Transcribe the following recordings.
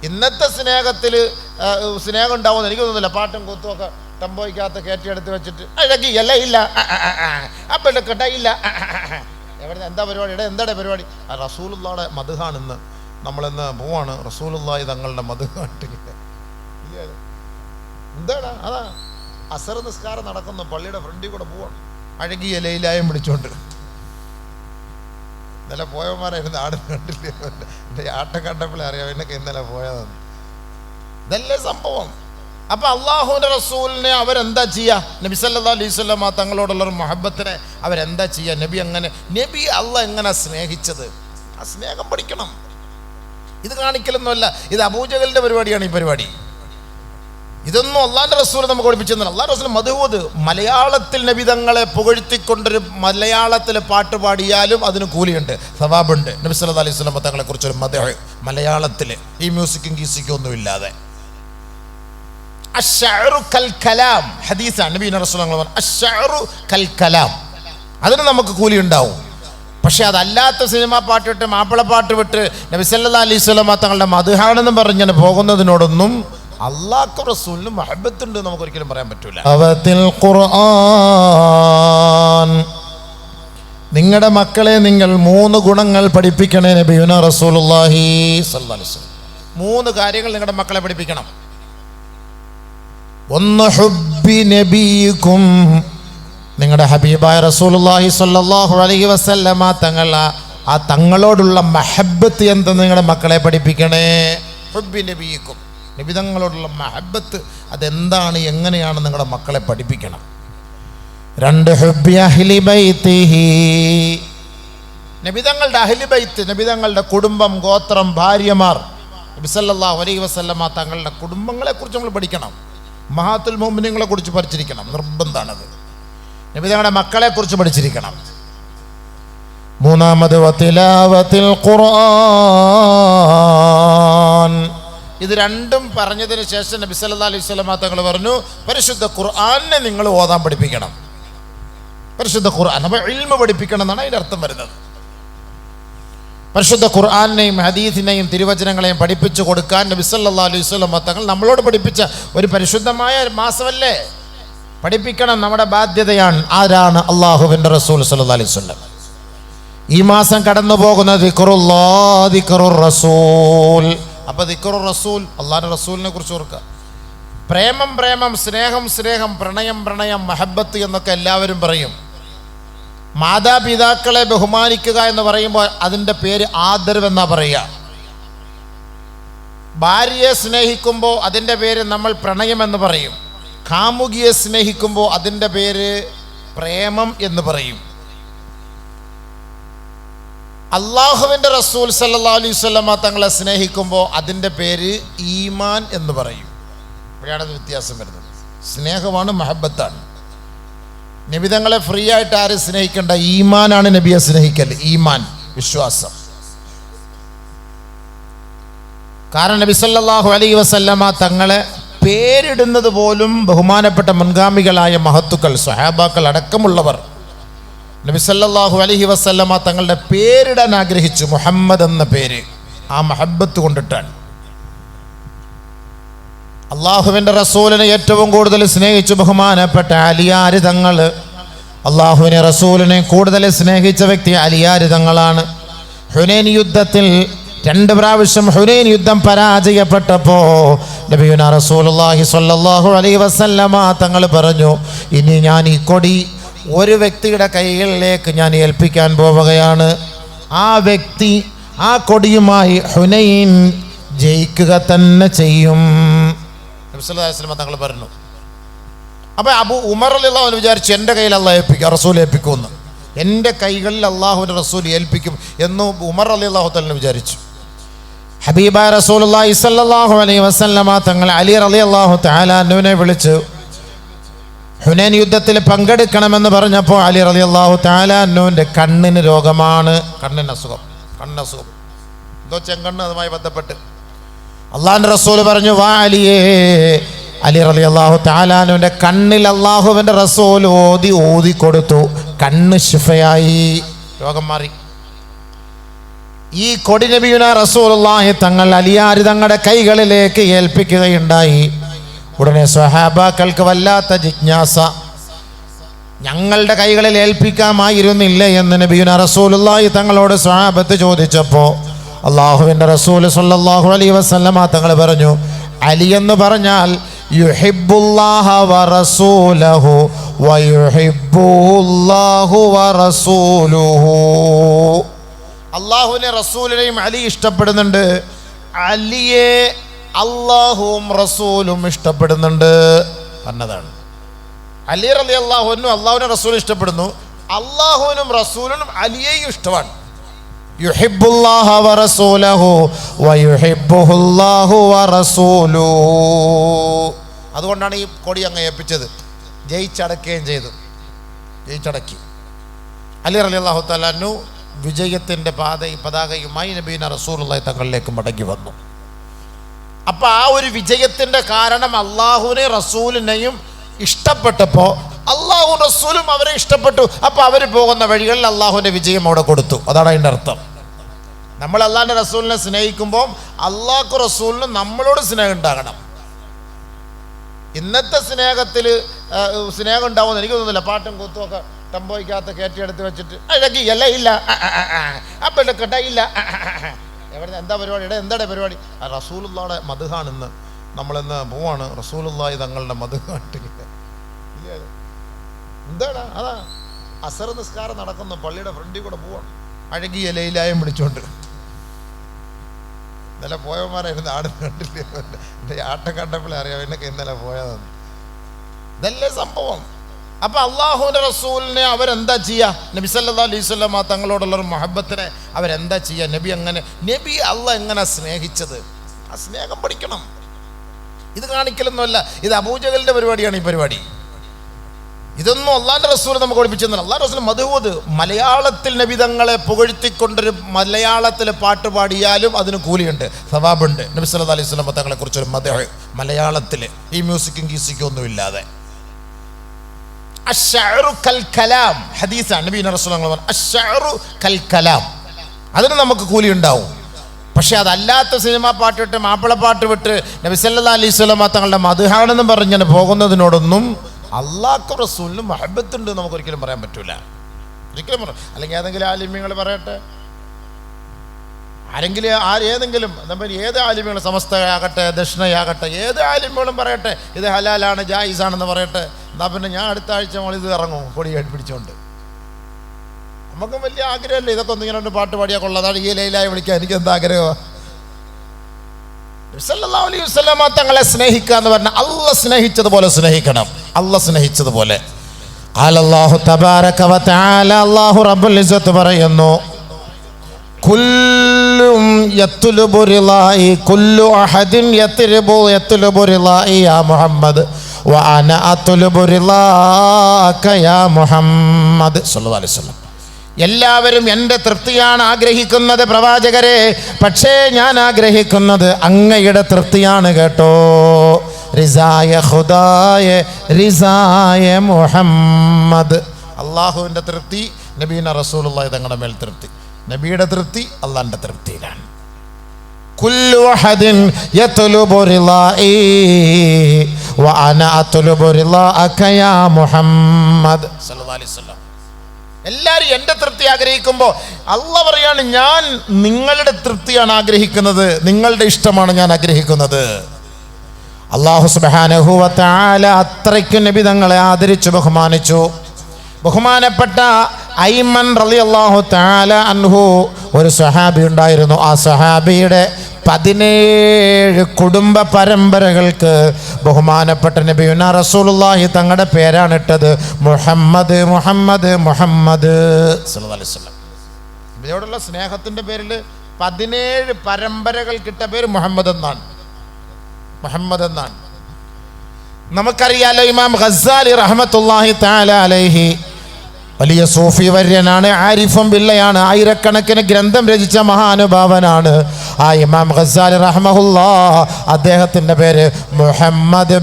ഇന്നത്തെ സ്നേഹം ഉണ്ടാവുമെന്ന് എനിക്ക് തോന്നുന്നില്ല. പാട്ടും കൂത്തുമൊക്കെ ടെമ്പോയ്ക്കകത്ത് കയറ്റിയെടുത്ത് വെച്ചിട്ട് അഴകിയല്ല ഇല്ല അപ്പഴക്കട്ട ഇല്ല എവിടെ എന്താ പരിപാടി? എന്താടെ പരിപാടി? റസൂലുള്ളാഹിയുടെ മദ്ഹാണ്. ഇന്ന് നമ്മളിന്ന് പോവാണ് റസൂലുള്ളാഹി തങ്ങളുടെ മദ്ഹാട്ട്. എന്താടാ? അതാ അസർ നിസ്കാരം നടക്കുന്നു, പള്ളിയുടെ ഫ്രണ്ടിൽ കൂടെ പോവാണ് അഴകിയ ലൈലായം പിടിച്ചോണ്ട്. ഇന്നലെ പോയവന്മാരായിരുന്നു, ആട് കണ്ടില്ലേ? എൻ്റെ ആട്ടം കണ്ടപ്പോഴേ അറിയാം എന്നൊക്കെ ഇന്നലെ പോയതാണ്. ഇതല്ലേ സംഭവം. അപ്പൊ അള്ളാഹുവിന്റെ റസൂലിനെ അവരെന്താ ചെയ്യുക? നബി സല്ലല്ലാഹു അലൈഹി വസല്ലം തങ്ങളോടുള്ള ഒരു മുഹബ്ബത്തിനെ അവരെന്താ ചെയ്യുക? നബി അള്ളാഹ് എങ്ങനെ സ്നേഹിച്ചത്? ആ സ്നേഹം പഠിക്കണം. ഇത് കാണിക്കലൊന്നുമല്ല, ഇത് അബൂജഹലിന്റെ പരിപാടിയാണ്. ഈ പരിപാടി ഇതൊന്നും അള്ളാഹിന്റെ റസൂൽ നമുക്ക് പഠിപ്പിച്ചെന്നല്ല. അള്ളാഹിന്റെ റസൂൽ മദ്ഹൂദ് മലയാളത്തിൽ നബി തങ്ങളെ പുകഴ്ത്തിക്കൊണ്ടൊരു മലയാളത്തിൽ പാട്ട് പാടിയാലും അതിന് കൂലിയുണ്ട്, സവാബുണ്ട്. നബി സല്ലല്ലാഹു അലൈഹി വസല്ലം തങ്ങളെ കുറിച്ചൊരു മദ്ഹ് മലയാളത്തിൽ ഈ മ്യൂസിക്കും ഗീസിക്കും ഒന്നും ഇല്ലാതെ. അശ്ശഅറു കൽ കലാം ഹദീസാണ്. നബി റസൂൽ പറഞ്ഞു അശ്ശഅറു കൽ കലാം, അതിന് നമുക്ക് കൂലി ഉണ്ടാവും. പക്ഷെ അതല്ലാത്ത സിനിമാ പാട്ടിട്ട് മാപ്പിളപ്പാട്ട് വിട്ട് നബി സല്ലല്ലാഹു അലൈഹി വസല്ലം തങ്ങളുടെ മദ്ഹാണെന്ന് പറഞ്ഞിങ്ങനെ പോകുന്നതിനോടൊന്നും അല്ലാഹു റസൂലിന് മഹബത്തുണ്ട് നമുക്ക് ഒരിക്കലും പറയാൻ പറ്റൂല. ഖുർആൻ, നിങ്ങളുടെ മക്കളെ നിങ്ങൾ 3 ഗുണങ്ങൾ പഠിപ്പിക്കണേ നബിയുനാ റസൂലുള്ളാഹി സ്വല്ലല്ലാഹു അലൈഹി വസല്ലം. 3 കാര്യങ്ങൾ നിങ്ങളുടെ മക്കളെ പഠിപ്പിക്കണം. ഒന്ന് ഹുബ്ബി നബിയിക്കും, നിങ്ങളുടെ ഹബീബായ റസൂലുള്ളാഹി സ്വല്ലല്ലാഹു അലൈഹി വസല്ലമ തങ്ങളോടുള്ള മഹബത്ത് എന്തെന്ന് നിങ്ങളുടെ മക്കളെ പഠിപ്പിക്കണേ. ഹുബ്ബി നബിയിക്കും, നബി തങ്ങളോടുള്ള മഹബത്ത് അതെന്താണ്, എങ്ങനെയാണ് നിങ്ങളുടെ മക്കളെ പഠിപ്പിക്കണം. 2 ഹുബ്ബി അഹ്ലി ബൈത്തിഹി, നബി തങ്ങളുടെ അഹ്ലി ബൈത്ത്, നബി തങ്ങളുടെ കുടുംബം, ഗോത്രം, ഭാര്യമാർ, നബി സല്ലല്ലാഹു അലൈഹി വസല്ലമ തങ്ങളുടെ കുടുംബങ്ങളെ കുറിച്ച് നമ്മൾ പഠിക്കണം. മഹാത്തുൽ മുഅ്മിനീങ്ങളെ കുറിച്ച് പഠിച്ചിരിക്കണം, നിർബന്ധമാണത്. നബി തങ്ങളുടെ മക്കളെ കുറിച്ച് പഠിച്ചിരിക്കണം. 3 വതിലാവത്തിൽ ഖുർആൻ, ഇത് രണ്ടും പറഞ്ഞതിന് ശേഷം നബി സല്ലല്ലാഹു അലൈഹി വസല്ലം തങ്ങൾ പറഞ്ഞു പരിശുദ്ധ ഖുർആനെ നിങ്ങൾ ഓതാൻ പഠിപ്പിക്കണം. പരിശുദ്ധ ഖുർആൻ അപ്പോൾ ഇൽമ പഠിപ്പിക്കണം എന്നാണ് അതിൻ്റെ അർത്ഥം വരുന്നത്. പരിശുദ്ധ ഖുർആനെയും ഹദീസിനെയും തിരുവചനങ്ങളെയും പഠിപ്പിച്ചു കൊടുക്കാൻ നബി സല്ലല്ലാഹു അലൈഹി വസല്ലം തങ്ങൾ നമ്മളോട് പഠിപ്പിച്ച ഒരു പരിശുദ്ധമായ മാസമല്ലേ, പഠിപ്പിക്കണം, നമ്മുടെ ബാധ്യതയാണ്. ആരാണ്? അല്ലാഹുവിൻ്റെ റസൂൽ സല്ലല്ലാഹു അലൈഹി വസല്ലം. ഈ മാസം കടന്നു പോകുന്ന ദിക്റുല്ലാഹ്, ദിക്റുർ റസൂൽ. അപ്പോൾ ദിക്റുർ റസൂൽ, അല്ലാഹുവിൻ്റെ റസൂലിനെ കുറിച്ച് ഓർക്കുക. പ്രേമം, സ്നേഹം, പ്രണയം, മഹബത്ത് എന്നൊക്കെ എല്ലാവരും പറയും. മാതാപിതാക്കളെ ബഹുമാനിക്കുക എന്ന് പറയുമ്പോൾ അതിൻ്റെ പേര് ആദരവ് എന്നാ പറയുക. ഭാര്യയെ സ്നേഹിക്കുമ്പോൾ അതിൻ്റെ പേര് നമ്മൾ പ്രണയം എന്ന് പറയും. കാമുകിയെ സ്നേഹിക്കുമ്പോൾ അതിൻ്റെ പേര് പ്രേമം എന്ന് പറയും. അള്ളാഹുവിൻ്റെ റസൂൽ സല്ലല്ലാഹു അലൈഹി വസല്ലം തങ്ങളെ സ്നേഹിക്കുമ്പോൾ അതിൻ്റെ പേര് ഈമാൻ എന്ന് പറയും. ഇവിടെയാണ് വ്യത്യാസം വരുന്നത്. സ്നേഹമാണ്, മഹബത്താണ്. നബി തങ്ങളെ ഫ്രീ ആയിട്ട് ആരും സ്നേഹിക്കേണ്ട, ഈമാനാണ് നബിയെ സ്നേഹിക്കൽ. ഈമാൻ, വിശ്വാസം. കാരണം നബി സല്ലല്ലാഹു അലൈഹി വസല്ലമ തങ്ങളെ പേരിടുന്നത് പോലും ബഹുമാനപ്പെട്ട മുൻഗാമികളായ മഹത്തുക്കൾ, സ്വഹാബാക്കൾ അടക്കമുള്ളവർ നബി സല്ലല്ലാഹു അലൈഹി വസല്ലമ തങ്ങളുടെ പേരിടാൻ ആഗ്രഹിച്ചു, മുഹമ്മദ് എന്ന പേര്. ആ മഹബത്ത് കൊണ്ടിട്ടാണ്. അള്ളാഹുവിൻ്റെ റസൂലിനെ ഏറ്റവും കൂടുതൽ സ്നേഹിച്ചു ബഹുമാനപ്പെട്ട അലിയാർ തങ്ങൾ. അള്ളാഹുവിനെ റസൂലിനെ കൂടുതൽ സ്നേഹിച്ച വ്യക്തി അലിയാർ തങ്ങളാണ്. ഹുനൈൻ യുദ്ധത്തിൽ 2 പ്രാവശ്യം ഹുനൈൻ യുദ്ധം പരാജയപ്പെട്ടപ്പോൾ നബിയുനാ റസൂലുള്ളാഹി സ്വല്ലല്ലാഹു അലൈഹി വസല്ലമ തങ്ങൾ പറഞ്ഞു, ഇനി ഞാൻ ഈ കൊടി ഒരു വ്യക്തിയുടെ കൈകളിലേക്ക് ഞാൻ ഏൽപ്പിക്കാൻ പോവുകയാണ്. ആ വ്യക്തി ആ കൊടിയുമായി ഹുനൈൻ ജയിക്കുക തന്നെ ചെയ്യും. നബി സല്ലല്ലാഹു അലൈഹി വസല്ലം തങ്ങൾ പറഞ്ഞു. അപ്പോൾ അബൂ ഉമർ റളിയല്ലാഹു അൻഹു വിചാരിച്ചു എൻ്റെ കയ്യിൽ അള്ളാഹ് ഏൽപ്പിക്കും, റസൂൽ ഏൽപ്പിക്കുമെന്ന്. എൻ്റെ കൈകളിൽ അള്ളാഹുവിൻ്റെ റസൂൽ ഏൽപ്പിക്കും എന്ന് ഉമർ റളിയല്ലാഹു തആല വിചാരിച്ചു. ഹബീബായ റസൂലുള്ളാഹി സ്വല്ലല്ലാഹു അലൈഹി വസല്ലമ തങ്ങൾ അലി റളിയല്ലാഹു തആല അൻഹുവിനെ വിളിച്ചു ഹുനൈൻ യുദ്ധത്തിൽ പങ്കെടുക്കണമെന്ന് പറഞ്ഞപ്പോൾ അലി റളിയല്ലാഹു തആല അൻഹുവിൻ്റെ കണ്ണിന് രോഗമാണ്, കണ്ണസുഖം എന്തോ ചെങ്കണ്ണ്, അതുമായി ബന്ധപ്പെട്ട് അള്ളാഹുവിൻ്റെ റസൂൽ പറഞ്ഞു, വാ അലിയേ. അലി റളിയല്ലാഹു തആല അൻഹുവിൻ്റെ കണ്ണിൽ അള്ളാഹുവിൻ്റെ റസൂൽ ഓതി കൊടുത്തു. കണ്ണ് ശിഫയായി, രോഗം മാറി. ഈ കൊടി നബിയുനാ റസൂലുള്ളാഹി തങ്ങൾ അലിയാർ തങ്ങളുടെ കൈകളിലേക്ക് ഏൽപ്പിക്കുകയുണ്ടായി. ഉടനെ സ്വഹാബാക്കൾക്ക് വല്ലാത്ത ജിജ്ഞാസ, ഞങ്ങളുടെ കൈകളിൽ ഏൽപ്പിക്കാമായിരുന്നില്ലേ എന്ന് നബിയുനാ റസൂലുള്ളാഹി തങ്ങളോട് സ്വഹാബത്ത് ചോദിച്ചപ്പോൾ അള്ളാഹുവിൻ്റെ റസൂൽ സ്വല്ലല്ലാഹു അലൈഹി വസല്ലമ തങ്ങൾ പറഞ്ഞു, അലി എന്ന് പറഞ്ഞാൽ യുഹിബ്ബുല്ലാഹ വറസൂലഹു വയുഹിബ്ബുല്ലാഹു വറസൂലുഹു. അള്ളാഹുവിനെ റസൂലിനെയും അലി ഇഷ്ടപ്പെടുന്നുണ്ട്, അലിയെ അള്ളാഹുവും റസൂലും ഇഷ്ടപ്പെടുന്നുണ്ട് എന്നതാണ്. അലി റളിയല്ലാഹു അൻഹു അള്ളാഹുവിനെ റസൂൽ ഇഷ്ടപ്പെടുന്നു, അള്ളാഹുവിനും റസൂലിനും അലിയെയും ഇഷ്ടമാണ്. യുഹിബ്ബുല്ലാഹ വറസൂലഹു വയുഹിബ്ബുഹുല്ലാഹു വറസൂലുഹു. അതുകൊണ്ടാണ് ഈ കൊടി അങ്ങ് ഏൽപ്പിച്ചത്. ജയിച്ചടക്കുകയും ചെയ്തു, ജയിച്ചടക്കി. അലി റളിയല്ലാഹു തആല അൻഹു വിജയത്തിൻ്റെ പതാകയുമായി നബീന റസൂലുള്ളാഹി തങ്ങളിലേക്ക് മടങ്ങി വന്നു. അപ്പം ആ ഒരു വിജയത്തിൻ്റെ കാരണം അള്ളാഹുവിനെ റസൂലിനെയും ഇഷ്ടപ്പെട്ടപ്പോൾ അള്ളാഹു റസൂലും അവരെ ഇഷ്ടപ്പെട്ടു. അപ്പോൾ അവർ പോകുന്ന വഴികളിൽ അള്ളാഹുവിൻ്റെ വിജയം അവിടെ കൊടുത്തു. അതാണ് അതിൻ്റെ അർത്ഥം. നമ്മൾ അള്ളാഹിൻ്റെ റസൂലിനെ സ്നേഹിക്കുമ്പോൾ അള്ളാഹു റസൂലിന് നമ്മളോട് സ്നേഹം ഉണ്ടാകണം. ഇന്നത്തെ സ്നേഹത്തിൽ സ്നേഹം ഉണ്ടാവുമെന്ന് എനിക്ക് തോന്നുന്നില്ല. പാട്ടും കൂത്തുമൊക്കെ ടെമ്പോയ്ക്കകത്ത് കയറ്റിയെടുത്ത് വെച്ചിട്ട് അഴകിയല്ല ഇല്ല അപ്പം ഇല്ല എവിടെ എന്താ പരിപാടി, എന്താണ് പരിപാടി? റസൂലുള്ളാഹിയുടെ മദ്ഹാണ് ഇന്ന്, നമ്മളിന്ന് പോവാണ് റസൂലുള്ളാഹി തങ്ങളുടെ മദ്ഹാട്ട്. എന്താണ് അതാ അസർ നിസ്കാരം നടക്കുന്നു, പള്ളിയുടെ ഫ്രണ്ടിൽ കൂടെ പോവാണ് അഴകിയ ലൈലായം പിടിച്ചോണ്ട്. ഇന്നലെ പോയവന്മാരായിരുന്നു, ആടുന്ന് കണ്ടില്ലേ? എൻ്റെ ആട്ടം കണ്ടപ്പോഴേ അറിയാം എന്നൊക്കെ ഇന്നലെ പോയതാണ്. ഇതല്ലേ സംഭവം. അപ്പം അള്ളാഹുവിൻ്റെ റസൂലിനെ അവരെന്താ ചെയ്യുക? നബി സല്ലല്ലാഹു അലൈഹി വസല്ലം തങ്ങളോടുള്ളൊരു മുഹബ്ബത്തിനെ അവരെന്താ ചെയ്യുക? നബി അള്ളാഹ് എങ്ങനെ സ്നേഹിച്ചത്, ആ സ്നേഹം പഠിക്കണം. ഇത് കാണിക്കലൊന്നുമല്ല, ഇത് അബൂജഹലിൻ്റെ പരിപാടിയാണ് ഈ പരിപാടി. ഇതൊന്നും അള്ളാഹിൻ്റെ റസൂൽ നമുക്ക് പഠിപ്പിച്ചെന്നല്ല. അള്ളാഹ് റസൂൽ മദ്ഹൂദ്, മലയാളത്തിൽ നബി തങ്ങളെ പുകഴ്ത്തിക്കൊണ്ടൊരു മലയാളത്തിൽ പാട്ട് പാടിയാലും അതിന് കൂലിയുണ്ട്, സവാബുണ്ട്. നബി സല്ലല്ലാഹു അലൈഹി വസല്ലം തങ്ങളെ കുറിച്ചൊരു മദ്ഹ് മലയാളത്തിൽ ഈ മ്യൂസിക്കും ഗീസിക്കും ഒന്നും ഇല്ലാതെ. അശ്ശഅറു കൽ കലാം ഹദീസാണ്. നബി റസൂൽ പറഞ്ഞു അശ്ശഅറു കൽ കലാം, അതിന് നമുക്ക് കൂലി ഉണ്ടാവും. പക്ഷെ അതല്ലാത്ത സിനിമാ പാട്ടിട്ട് മാപ്പിളപ്പാട്ട് വിട്ട് നബി സല്ലല്ലാഹു അലൈഹി വസല്ലം തങ്ങളുടെ മദ്ഹാണെന്നും പറഞ്ഞാൽ പോകുന്നതിനോടൊന്നും അള്ളാഹു റസൂലിന് മഹബത്തുണ്ട് നമുക്കൊരിക്കലും പറയാൻ പറ്റൂല. ഒരിക്കലും പറയാം. അല്ലെങ്കിൽ ഏതെങ്കിലും ആലിമ്യങ്ങൾ പറയട്ടെ, ഏതെങ്കിലും ഏത് ആലിമ്യങ്ങൾ, സമസ്തയാകട്ടെ ദക്ഷിണയാകട്ടെ, ഏത് ആലിമ്യങ്ങളും പറയട്ടെ ഇത് ഹലാലാണ് ജായിസാണെന്ന് പറയട്ടെ. എന്നാൽ പിന്നെ ഞാൻ അടുത്ത ആഴ്ച ഇത് ഇറങ്ങും കൊടി പിടിച്ചോണ്ട്. നമുക്കും വലിയ ആഗ്രഹമല്ലേ ഇതൊക്കെ ഒന്നിങ്ങനെ പാട്ട് പാടിയാൽ കൊള്ളാതാണ് ഈ ലൈലായി വിളിക്കാൻ. എനിക്ക് എന്താ ആഗ്രഹമാണ്? സല്ലല്ലാഹു അലൈഹി വസല്ലം തങ്ങളെ സ്നേഹിക്കുക എന്ന് പറഞ്ഞാൽ അള്ളാഹ് സ്നേഹിച്ചതുപോലെ സ്നേഹിക്കണം. അള്ളാഹ് സ്നേഹിച്ചതുപോലെ. അല്ലാഹു തബാരക വ തആല, അല്ലാഹു റബ്ബുൽ ഇസ്സത്ത് പറയുന്നു, കുല്ലും യത്ലുബു റിളായി കുല്ലു അഹദിൻ യത്ലുബു റിളായി യാ മുഹമ്മദ് വ അന അത്ലുബു റിളാക യാ മുഹമ്മദ് സല്ലല്ലാഹു അലൈഹി വസല്ലം. എല്ലാവരും എൻ്റെ തൃപ്തിയാണ് ആഗ്രഹിക്കുന്നത് പ്രവാചകരെ, പക്ഷേ ഞാൻ ആഗ്രഹിക്കുന്നത് അങ്ങയുടെ തൃപ്തിയാണ് കേട്ടോ. റിസായ ഖുദായ റിസായ മുഹമ്മദ്. അള്ളാഹുവിൻ്റെ തൃപ്തി, നബീന റസൂലുള്ളാഹി തങ്ങളുടെ മേൽ തൃപ്തി. നബിയുടെ തൃപ്തി അള്ളാഹിൻ്റെ തൃപ്തിയിലാണ്. കുല്ലു അഹദിൻ യത്ലുബു റിളായി വ അന അത്ലുബു റിളാക യാ മുഹമ്മദ് സല്ലല്ലാഹു അലൈഹി വസല്ലം. എല്ലാവരും എൻ്റെ തൃപ്തി ആഗ്രഹിക്കുമ്പോൾ അള്ളാഹ് പറയാണ്, ഞാൻ നിങ്ങളുടെ തൃപ്തിയാണ് ആഗ്രഹിക്കുന്നത്, നിങ്ങളുടെ ഇഷ്ടമാണ് ഞാൻ ആഗ്രഹിക്കുന്നത്. അല്ലാഹു സുബ്ഹാനഹു വ തആല അത്രയ്ക്ക് നബി തങ്ങളെ ആദരിച്ചു ബഹുമാനിച്ചു. ബഹുമാനപ്പെട്ട ഐമൻ റളിയല്ലാഹു തആല അൻഹു ഒരു സ്വഹാബി ഉണ്ടായിരുന്നു. ആ സ്വഹാബിയുടെ 17 കുടുംബ പരമ്പരകൾക്ക് ബഹുമാനപ്പെട്ട നബിയുനാ റസൂലുള്ളാഹി തങ്ങളുടെ പേരാണ് ഇട്ടത്. മുഹമ്മദ് മുഹമ്മദ് മുഹമ്മദ് സല്ലല്ലാഹു അലൈഹി വസല്ലം. ഇവരോടുള്ള സ്നേഹത്തിൻ്റെ പേരിൽ 17 പരമ്പരകൾക്കിട്ട പേര് മുഹമ്മദ് എന്നാണ്. മുഹമ്മദ് എന്നാണ്. നമുക്കറിയാലോ, ഇമാം ഗസ്സാലി റഹ്മത്തുള്ളാഹി തആല അലൈഹി വലിയ സൂഫി വര്യനാണ്, ആരിഫും ബില്ലയാണ്, ആയിരക്കണക്കിന് ഗ്രന്ഥം രചിച്ച മഹാനുഭാവനാണ്. ആ ഇമാം ഗസ്സാലി റഹ്മഹുല്ലാഹ്, അദ്ദേഹത്തിൻ്റെ പേര് മുഹമ്മദ്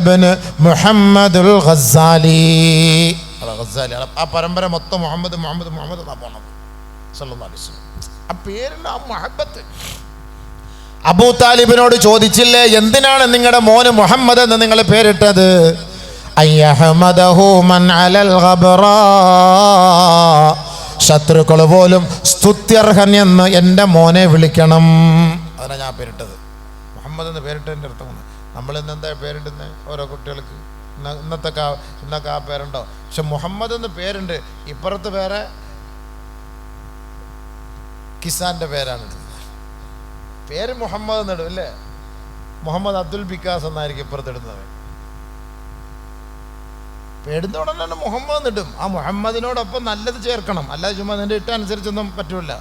ബിൻ മുഹമ്മദുൽ ഗസ്സാലി. ആ പരമ്പര മൊത്തം മുഹമ്മദ് മുഹമ്മദ് മുഹമ്മദ് എന്നാണ് പോണത് സല്ലല്ലാഹു അലൈഹി വസല്ലം. ആ പേരിന് ആ മഹബത്ത്. അബൂ താലിബിനോട് ചോദിച്ചില്ലേ, എന്തിനാണ് നിങ്ങളുടെ മോന് മുഹമ്മദ് എന്ന് നിങ്ങൾ പേരിട്ടത്? അയ്യഹ്മദഹു മൻ അലൽ ഗബ്റാ, ശത്രുക്കൾ പോലും സ്തുത്യർഹൻ എന്ന് എൻ്റെ മോനെ വിളിക്കണം. അതിനാണ് ഞാൻ പേരിട്ടത്. മുഹമ്മദ് എന്ന് പേരിട്ടതിൻ്റെ അർത്ഥമാണ്. നമ്മളിന്ന് എന്താ പേരിടുന്നത് ഓരോ കുട്ടികൾക്ക്? ഇന്നൊക്കെ ആ പേരുണ്ടോ? പക്ഷെ മുഹമ്മദ് എന്ന് പേരുണ്ട്. ഇപ്പുറത്ത് പേരെ കിസാൻ്റെ പേരാണ്. പേര് മുഹമ്മദ് എന്നിടും അല്ലേ? മുഹമ്മദ് അബ്ദുൽ ബിക്കാസ് എന്നായിരിക്കും ഇപ്പുറത്തിടുന്നത്. പേടുന്ന ഉടനെ തന്നെ മുഹമ്മദ് എന്നിടും. ആ മുഹമ്മദിനോടൊപ്പം നല്ലത് ചേർക്കണം, അല്ലാതെ ചുമ്മാ നിന്റെ ഇട്ട അനുസരിച്ചൊന്നും പറ്റൂല.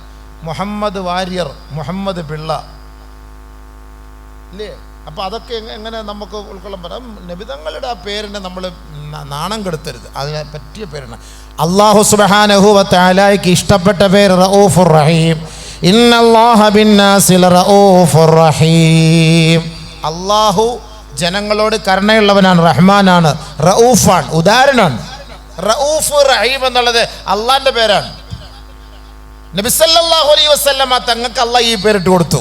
മുഹമ്മദ് വാര്യർ, മുഹമ്മദ് പിള്ള ഇല്ലേ? അപ്പം അതൊക്കെ എങ്ങനെ നമുക്ക് ഉൾക്കൊള്ളാൻ പറ്റും? നബിതങ്ങളുടെ ആ പേരിനെ നമ്മൾ നാണം കെടുത്തരുത്. അതിനെ പറ്റിയ പേരാണ്. അല്ലാഹു സുബ്ഹാനഹു വ തആലയ്ക്ക് ഇഷ്ടപ്പെട്ട പേര് റഊഫുർ റഹീം. ഇന്നല്ലാഹ ബിന്നാസി ലറഊഫുർ റഹീം. അല്ലാഹു ജനങ്ങളോട് കരുണയുള്ളവനാണ്, റഹ്മാനാണ്, റഊഫാണ്, ഉദാരനാണ്. റഊഫ് റഹീം എന്നുള്ളത് അള്ളാന്റെ പേരാണ്. നബി സല്ലല്ലാഹു അലൈഹി വസല്ലമ തങ്ങൾക്ക് അള്ളാഹ് ഈ പേരിട്ട് കൊടുത്തു.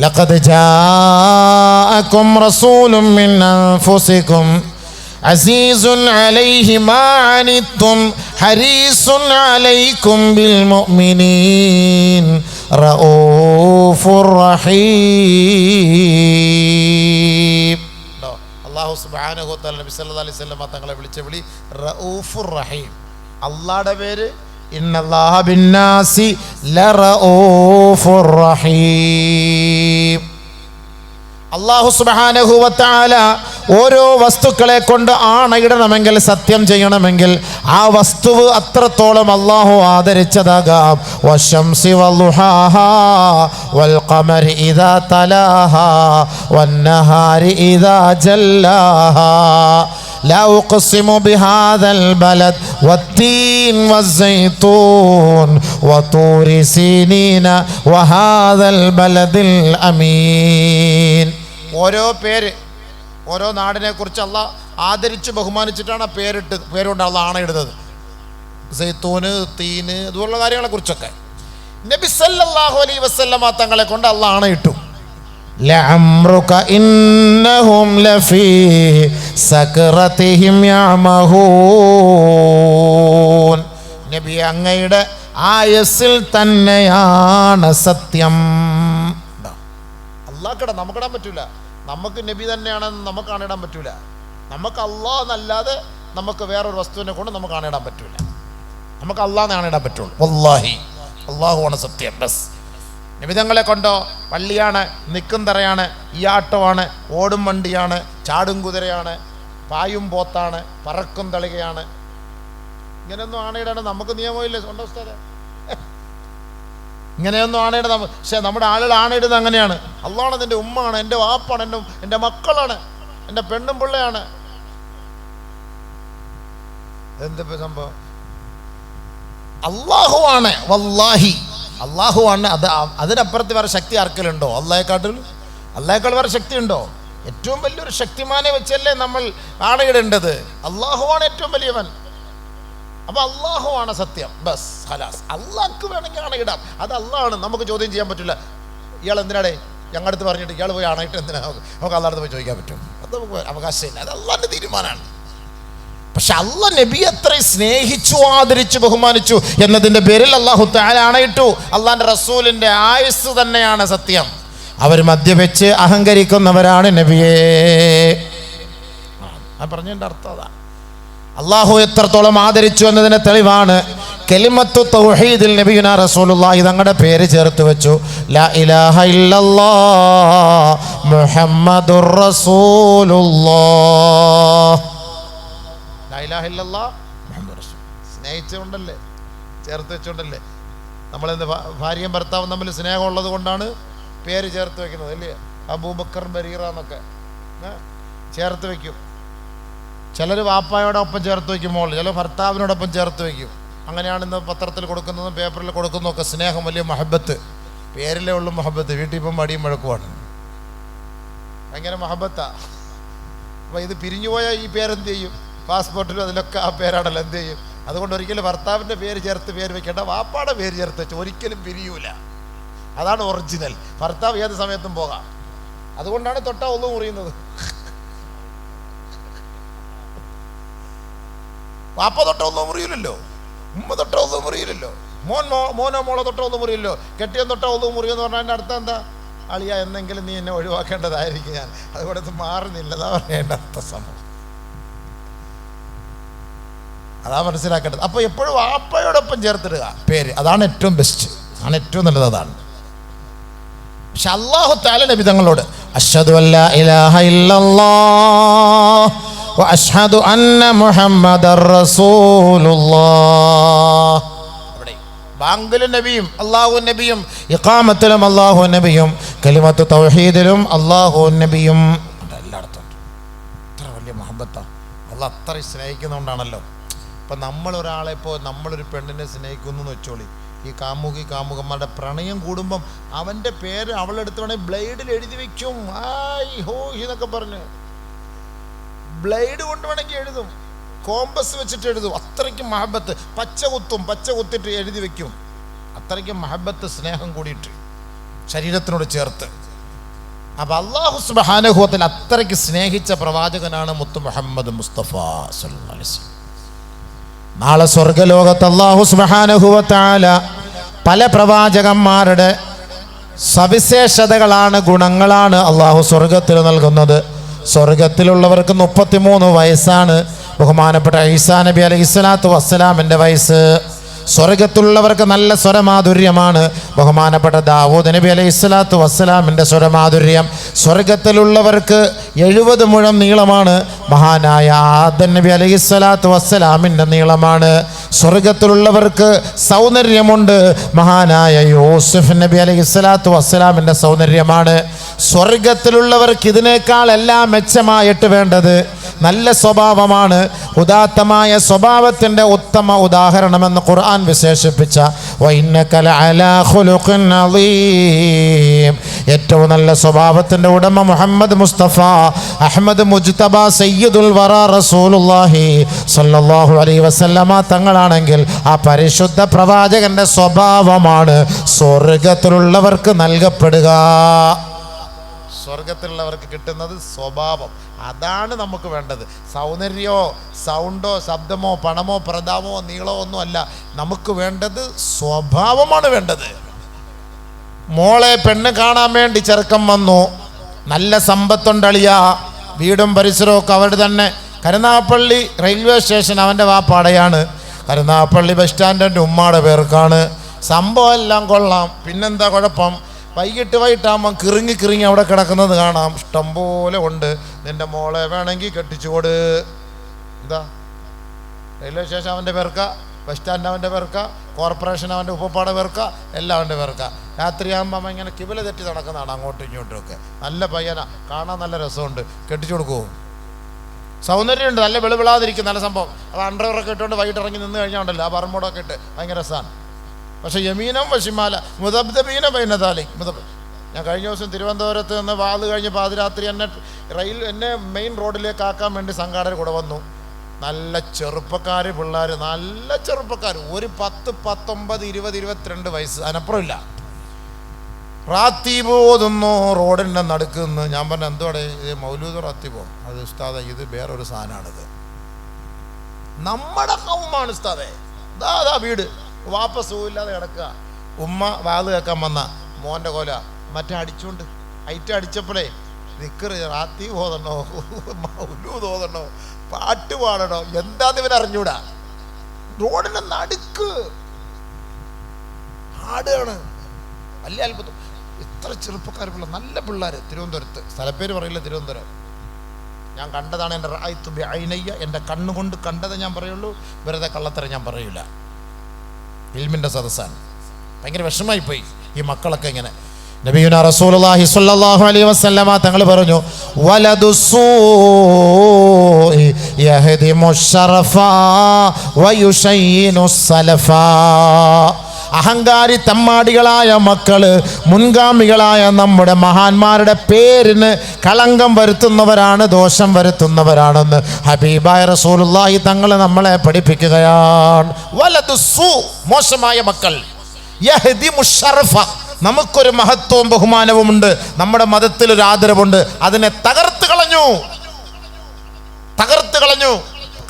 ലഖദ് ജാഅകും റസൂലുൻ മിൻ അൻഫുസികും അസീസുൻ അലൈഹി മാ അനിത്തും ഹരീസുൻ അലൈക്കും ബിൽ മുഅ്മിനീൻ റഊഫുർ റഹീം. അല്ലാഹു സുബ്ഹാനഹു വ തആല നബി സല്ലല്ലാഹു അലൈഹി വസല്ലം തങ്ങളെ വിളിച്ച വിളി റഊഫുർ റഹീം. അല്ലാഹുടെ പേര് ഇന്നല്ലാഹ ബിന്നാസി ലറഊഫുർ റഹീം. അല്ലാഹു സുബ്ഹാനഹു വ തആല ഓരോ വസ്തുക്കളെ കൊണ്ട് ആണയിടണമെങ്കിൽ, സത്യം ചെയ്യണമെങ്കിൽ ആ വസ്തുവ് അത്രത്തോളം അല്ലാഹു ആദരിച്ചതാകാം. വശംസി വളുഹാഹാ വൽ ഖമരി ഇദാ തലാഹാ വന്നഹാരി ഇദാ ജല്ലാഹാ لا أقسم بهذا البلد والتين والزيتون وطور سينين وهذا البلد الأمين. ഓരോ പേര് ഓരോ നാടിനെ കുറിച്ച് അള്ളാഹ് ആദരിച്ച് ബഹുമാനിച്ചിട്ടാണ് പേരുകൊണ്ട് അള്ളാഹ് ആണയിടുന്നത്. സൈത്തൂന്, തീന്, അതുപോലുള്ള കാര്യങ്ങളെ കുറിച്ചൊക്കെ നബി സല്ലല്ലാഹു അലൈഹി വസല്ലമ തങ്ങളെ കൊണ്ട് അള്ളാഹ് ആണയിട്ടു. ലഅംറുക ഇന്നഹും ലഫീ സക്റതിഹിം യഅമഹൂൻ. നബി അങ്ങയുടെ ആയസിൽ തന്നെയാണ് സത്യം. അള്ളാഹ്ക്കിട നമുക്കിടാൻ പറ്റൂല. നമുക്ക് നബി തന്നെയാണെന്ന് നമുക്ക് ആണിടാൻ പറ്റൂല. നമുക്ക് അള്ളാഹ് എന്നല്ലാതെ നമുക്ക് വേറൊരു വസ്തുവിനെ കൊണ്ട് നമുക്ക് ആണിടാൻ പറ്റൂല. നമുക്ക് അള്ളാഹ് ആണിടാൻ പറ്റുള്ളൂ. വല്ലാഹി അള്ളാഹുവാണ് സത്യം. ബസ് നിബിതങ്ങളെ കൊണ്ടോ പള്ളിയാണ്, നിൽക്കും തറയാണ്, ഈയാട്ടമാണ്, ഓടും വണ്ടിയാണ്, ചാടും കുതിരയാണ്, പായും പോത്താണ്, പറക്കും തളികയാണ്. ഇങ്ങനെയൊന്നും ആണയിടാണ് നമുക്ക് നിയമമില്ല. ഉണ്ടോ ഉസ്താദേ? ഇങ്ങനെയൊന്നും ആണയിട. പക്ഷേ നമ്മുടെ ആളുകൾ ആണയിടുന്നത് അങ്ങനെയാണ്. അള്ളാഹാണ് എൻ്റെ ഉമ്മാണ്, എൻ്റെ വാപ്പാണ്, എൻ്റെ മക്കളാണ്, എൻ്റെ പെണ്ണും പിള്ളയാണ്. എന്തിപ്പോ സംഭവം? അള്ളാഹുവാണ്. വല്ലാഹി അള്ളാഹുവാണ്. അതിനപ്പുറത്ത് വേറെ ശക്തി ആർക്കലുണ്ടോ? അള്ളാഹേക്കാൾ വേറെ ശക്തി ഉണ്ടോ? ഏറ്റവും വലിയൊരു ശക്തിമാനെ വെച്ചല്ലേ നമ്മൾ ആണയിടേണ്ടത്. അള്ളാഹുവാണ് ഏറ്റവും വലിയവൻ. അപ്പൊ അള്ളാഹുവാണ് സത്യം. ബസ് ഹലാസ്. അള്ളാഹ്ക്ക് വേണമെങ്കിൽ ആണയിടാം. അത് അള്ളാഹാണ്, നമുക്ക് ചോദ്യം ചെയ്യാൻ പറ്റില്ല. ഇയാൾ എന്തിനാടേ ഞങ്ങളടുത്ത് പറഞ്ഞിട്ട് ഇയാൾ പോയി ആണയിട്ട് എന്തിനാ നമുക്ക് അള്ളാഹടുത്ത് പോയി ചോദിക്കാൻ പറ്റും? അത് നമുക്ക് അവകാശമില്ല. അത് അള്ളാഹിന്റെ തീരുമാനമാണ്. പക്ഷെ അള്ളാഹ് നബി അത്രയും സ്നേഹിച്ചു, ആദരിച്ചു, ബഹുമാനിച്ചു എന്നതിൻ്റെ പേരിൽ അള്ളാഹു തആല ആണയിട്ടു. അള്ളാഹിൻ്റെ റസൂലിൻ്റെ ആയുസ് തന്നെയാണ് സത്യം. അവർ മദ്യവെച്ച് അഹങ്കരിക്കുന്നവരാണ് നബിയേ. പറഞ്ഞതിൻ്റെ അർത്ഥം അതാ. അള്ളാഹു എത്രത്തോളം ആദരിച്ചു എന്നതിന് തെളിവാണ് കലിമത്തു തൗഹീദിൽ നബിയുനാ റസൂലുള്ളാഹി തങ്ങളുടെ പേര് ചേർത്ത് വെച്ചു. ലാ ഇലാഹ ഇല്ലല്ലാഹ് മുഹമ്മദുർ റസൂലുള്ളാഹ്. ലാ ഇലാഹ ഇല്ലല്ലാഹ് മുഹമ്മദുർ റസൂൽ. സ്നേഹിച്ചുകൊണ്ടല്ലേ, ചേർത്ത് വെച്ചുകൊണ്ടല്ലേ. നമ്മളിന്ന് ഭാര്യയും ഭർത്താവും തമ്മിൽ സ്നേഹമുള്ളത് കൊണ്ടാണ് പേര് ചേർത്ത് വെക്കുന്നത് അല്ലേ? അബൂബക്കർ ബരീറ എന്നൊക്കെ ചേർത്ത് വയ്ക്കും. ചിലർ വാപ്പായോടൊപ്പം ചേർത്ത് വയ്ക്കുമ്പോൾ ചില ഭർത്താവിനോടൊപ്പം ചേർത്ത് വയ്ക്കും. അങ്ങനെയാണ് ഇന്ന് പത്രത്തിൽ കൊടുക്കുന്നതും പേപ്പറിൽ കൊടുക്കുന്നതൊക്കെ. സ്നേഹം, വലിയ മഹബത്ത്. പേരിലേ ഉള്ളൂ മഹബത്ത്. വീട്ടിൽ ഇപ്പം മടിയും വഴക്കുമാണ്. ഭയങ്കര മഹബത്താ. അപ്പോൾ ഇത് പിരിഞ്ഞുപോയാൽ ഈ പേരെന്ത് ചെയ്യും? പാസ്പോർട്ടിലും അതിലൊക്കെ ആ പേരാണല്ലോ. എന്ത് ചെയ്യും? അതുകൊണ്ട് ഒരിക്കലും ഭർത്താവിൻ്റെ പേര് ചേർത്ത് പേര് വെക്കേണ്ട, വാപ്പാടെ പേര് ചേർത്ത് വെച്ച് ഒരിക്കലും പിരിയൂല. അതാണ് ഒറിജിനൽ. ഭർത്താവ് ഏത് സമയത്തും പോകാം. അതുകൊണ്ടാണ് തൊട്ട ഒന്നു മുറിയുന്നത്. വാപ്പ തൊട്ട ഒന്നും മുറിയില്ലല്ലോ, ഉമ്മ തൊട്ട ഒന്നും മുറിയില്ലല്ലോ, മോനോ മോളോ തൊട്ട ഒന്നും മുറിയില്ലോ, കെട്ടിയൻ തൊട്ട ഒന്നും മുറിയെന്ന് പറഞ്ഞാൽ എൻ്റെ അർത്ഥം എന്താ? അളിയ എന്നെങ്കിലും നീ എന്നെ ഒഴിവാക്കേണ്ടതായിരിക്കും ഞാൻ, അതുകൊണ്ട് ഇത് മാറുന്നില്ലതാ പറയേണ്ട അർത്ഥ സംഭവം. അതാ മനസ്സിലാക്കേണ്ടത്. അപ്പോൾ എപ്പോഴും വാപ്പയോടൊപ്പം ചേർത്തിടുക പേര്, അതാണ് ഏറ്റവും ബെസ്റ്റ്, ആണ് ഏറ്റവും നല്ലത്, അതാണ്. പക്ഷെ അല്ലാഹു തആല നബി തങ്ങളോട് അശ്ഹദു അല്ലാ ഇലാഹ ഇല്ലല്ലാഹ് വ അശ്ഹദു അന്ന മുഹമ്മദർ റസൂലുള്ളാഹ്, അവിടെ ബാങ്കിലും നബിയും അല്ലാഹു നബിയും, ഇഖാമത്തിലും അല്ലാഹു നബിയും, കലിമത്തു തൗഹീദിലും അല്ലാഹു നബിയും, എല്ലായിടത്തും അത്ര വലിയ മഹബത്താണ്. അല്ലാഹ് അത്രയും സ്നേഹിക്കുന്നതുകൊണ്ടാണല്ലോ. ഇപ്പം നമ്മളൊരാളെ ഇപ്പോൾ നമ്മളൊരു പെണ്ണിനെ സ്നേഹിക്കുന്നു എന്ന് വെച്ചോളി, ഈ കാമുകന്മാരുടെ പ്രണയം കൂടുമ്പം അവൻ്റെ പേര് അവളെടുത്ത് വേണമെങ്കിൽ ബ്ലേഡിൽ എഴുതി വെക്കും, ആയ് ഹോ എന്നൊക്കെ പറഞ്ഞ് ബ്ലേഡ് കൊണ്ട് വേണമെങ്കിൽ എഴുതും, കോമ്പസ് വെച്ചിട്ട് എഴുതും. അത്രയ്ക്കും മഹബത്ത്. പച്ച കുത്തിട്ട് എഴുതി വെക്കും. അത്രയ്ക്കും മഹബത്ത്, സ്നേഹം കൂടിയിട്ട് ശരീരത്തിനോട് ചേർത്ത്. അപ്പം അല്ലാഹു സുബ്ഹാനഹു വ തആല അത്രയ്ക്ക് സ്നേഹിച്ച പ്രവാചകനാണ് മുത്ത് മുഹമ്മദ് മുസ്തഫ സല്ലല്ലാഹു അലൈഹി വസല്ലം. നാളെ സ്വർഗലോകത്ത് അല്ലാഹു സുബ്ഹാനഹു വ തആല പല പ്രവാചകന്മാരുടെ സവിശേഷതകളാണ്, ഗുണങ്ങളാണ് അല്ലാഹു സ്വർഗത്തിൽ നൽകുന്നത്. സ്വർഗത്തിലുള്ളവർക്ക് 33 വയസ്സാണ്. ബഹുമാനപ്പെട്ട ഈസാ നബി അലൈഹിസ്സലാത്തു വസ്സലാമിൻ്റെ വയസ്സ്. സ്വർഗത്തിലുള്ളവർക്ക് നല്ല സ്വരമാധുര്യമാണ്. ബഹുമാനപ്പെട്ട ദാവൂദ് നബി അലൈഹിസ്സലാത്തു വസ്സലാമിൻ്റെ സ്വരമാധുര്യം. സ്വർഗത്തിലുള്ളവർക്ക് 70 മുഴം നീളമാണ്. മഹാനായ ആദം നബി അലൈഹിസ്സലാത്തു വസ്സലാമിൻ്റെ നീളമാണ്. സ്വർഗത്തിലുള്ളവർക്ക് സൗന്ദര്യമുണ്ട്. മഹാനായ യൂസുഫ് നബി അലൈഹിസ്സലാത്തു വസ്സലാമിൻ്റെ സൗന്ദര്യമാണ്. സ്വർഗത്തിലുള്ളവർക്ക് ഇതിനേക്കാൾ എല്ലാം മെച്ചമായിട്ട് വേണ്ടത് നല്ല സ്വഭാവമാണ്. ഉദാത്തമായ സ്വഭാവത്തിൻ്റെ ഉത്തമ ഉദാഹരണമെന്ന് ഖുർആൻ വിശേഷിപ്പിച്ച വഇന്നക ലഅലാ ഖുലുഖിൻ അളീം, ഏറ്റവും നല്ല സ്വഭാവത്തിൻ്റെ ഉടമ മുഹമ്മദ് മുസ്തഫ അഹ്മദ് മുജ്തബ സയ്യിദുൽ വറ റസൂലുള്ളാഹി സ്വല്ലല്ലാഹു അലൈഹി വസല്ലമ തങ്ങളാണെങ്കിൽ ആ പരിശുദ്ധ പ്രവാചകന്റെ സ്വഭാവമാണ് സ്വർഗത്തിലുള്ളവർക്ക് നൽകപ്പെടുക. സ്വർഗത്തിലുള്ളവർക്ക് കിട്ടുന്നത് സ്വഭാവം. അതാണ് നമുക്ക് വേണ്ടത്. സൗന്ദര്യമോ സൗണ്ടോ ശബ്ദമോ പണമോ പ്രതാപമോ നീളമോ ഒന്നും അല്ല. നമുക്ക് വേണ്ടത് സ്വഭാവമാണ് വേണ്ടത്. മോളെ പെണ്ണ് കാണാൻ വേണ്ടി ചെറുക്കം വന്നു. നല്ല സമ്പത്തുണ്ടളിയ, വീടും പരിസരവും ഒക്കെ അവരുടെ തന്നെ. കരുനാഗപ്പള്ളി റെയിൽവേ സ്റ്റേഷൻ അവൻ്റെ വാപ്പാടയാണ്. കരുനാഗപ്പള്ളി ബസ് സ്റ്റാൻഡിൻ്റെ ഉമ്മാടെ പേർക്കാണ്. സംഭവം എല്ലാം കൊള്ളാം. പിന്നെന്താ കുഴപ്പം? വൈകിട്ടാകുമ്പം കിറുങ്ങി അവിടെ കിടക്കുന്നത് കാണാം. ഇഷ്ടംപോലെ ഉണ്ട്. നിൻ്റെ മോളെ വേണമെങ്കിൽ കെട്ടിച്ചുകൊട്. എന്താ റെയിൽവേ സ്റ്റേഷൻ അവൻ്റെ പേർക്ക, ബസ് സ്റ്റാൻഡ് അവൻ്റെ പേർക്ക, കോർപ്പറേഷൻ അവൻ്റെ ഉപ്പപ്പാടെ പേർക്ക, എല്ലാം അവൻ്റെ പേർക്ക. രാത്രിയാകുമ്പോൾ അവൻ ഇങ്ങനെ കിബില തെറ്റി നടക്കുന്നതാണ് അങ്ങോട്ടും ഇങ്ങോട്ടും ഒക്കെ. നല്ല പയ്യനാ, കാണാൻ നല്ല രസമുണ്ട്, കെട്ടിച്ചു കൊടുക്കുമോ? സൗന്ദര്യമുണ്ട്, നല്ല വെളുവിളാതിരിക്കും, നല്ല സംഭവം. അത് അണ്ടർവെയറൊക്കെ ഇട്ടുകൊണ്ട് വൈകിട്ട് ഇറങ്ങി നിന്ന് കഴിഞ്ഞാൽ ഉണ്ടല്ലോ, ആ പറമ്പോടൊക്കെ ഇട്ട് ഭയങ്കര രസമാണ്. പക്ഷേ യമീനം വശിമാല മുദബ്ദബീന ബൈനദാലി മുദബ്. ഞാൻ കഴിഞ്ഞ ദിവസം തിരുവനന്തപുരത്ത് നിന്ന് വാത് കഴിഞ്ഞ് പാതിരാത്രി എന്നെ മെയിൻ റോഡിലേക്ക് ആക്കാൻ വേണ്ടി സംഘാടകർ കൂടെ വന്നു. നല്ല ചെറുപ്പക്കാർ പിള്ളേർ, നല്ല ചെറുപ്പക്കാർ, ഒരു 10, 19, 20, 22 വയസ്സ്, അതിനപ്പുറമില്ല. റാത്തീബ് ഓതുന്നു റോഡിൻ്റെ നടുക്കുന്ന്. ഞാൻ പറഞ്ഞു എന്തുവാടെ ഇത്? മൗലൂദ് റാത്തീബോ? അത് ഉസ്താദെ ഇത് വേറൊരു സാധനമാണിത്. നമ്മുടെ കൗമാണ് ഉസ്താദെ. ദാ വീട് വാപ്പസുമില്ലാതെ കിടക്കുക. ഉമ്മ വാത് കേൾക്കാൻ വന്ന മോൻ്റെ കോല മറ്റേ അടിച്ചുകൊണ്ട് അടിച്ചപ്പോഴേ ദിക്റ് റാത്തീബ് ഓതണോ മൗലൂദ് ഓതണോ പാട്ട് പാടണോ എന്താന്ന് ഇവനറിഞ്ഞൂടാ. റോഡിൻ്റെ നടുക്ക് ആടാണ്. വലിയ അത്ഭുതം. ഇത്ര ചെറുപ്പക്കാർ പിള്ളേർ, നല്ല പിള്ളേർ. തിരുവനന്തപുരത്ത്, സ്ഥലപ്പേര് പറയില്ല, തിരുവനന്തപുരം. ഞാൻ കണ്ടതാണ്. എൻ്റെ റായിത്തു ബിഐനയ്യ, എൻ്റെ കണ്ണുകൊണ്ട് കണ്ടത് ഞാൻ പറയുള്ളൂ, വെറുതെ കള്ളത്തരം ഞാൻ പറയൂല. ഇൽമിൻ്റെ സദസ്സാണ്. ഭയങ്കര വിഷമമായിപ്പോയി ഈ മക്കളൊക്കെ ഇങ്ങനെ. നബിയുനാ റസൂലുള്ളാഹി സ്വല്ലല്ലാഹു അലൈഹി വസല്ലമ തങ്ങൾ പറഞ്ഞു വലദുസൂഇ യഹദിമു ശറഫാ വയുശയ്യിനു സലഫാ. അഹങ്കാരി തമ്മാടികളായ മക്കള് മുൻഗാമികളായ നമ്മുടെ മഹാന്മാരുടെ പേരിന് കളങ്കം വരുത്തുന്നവരാണ്, ദോഷം വരുത്തുന്നവരാണെന്ന് ഹബീബായ റസൂലുള്ളാഹി തങ്ങൾ നമ്മളെ പഠിപ്പിക്കുകയാണ്. വലദുസു, മോശമായ മക്കൾ, യഹ്ദിമു ശറഫ, നമുക്കൊരു മഹത്വവും ബഹുമാനവുമുണ്ട്, നമ്മുടെ മതത്തിൽ ഒരു ആദരവുണ്ട്, അതിനെ തകർത്ത് കളഞ്ഞു.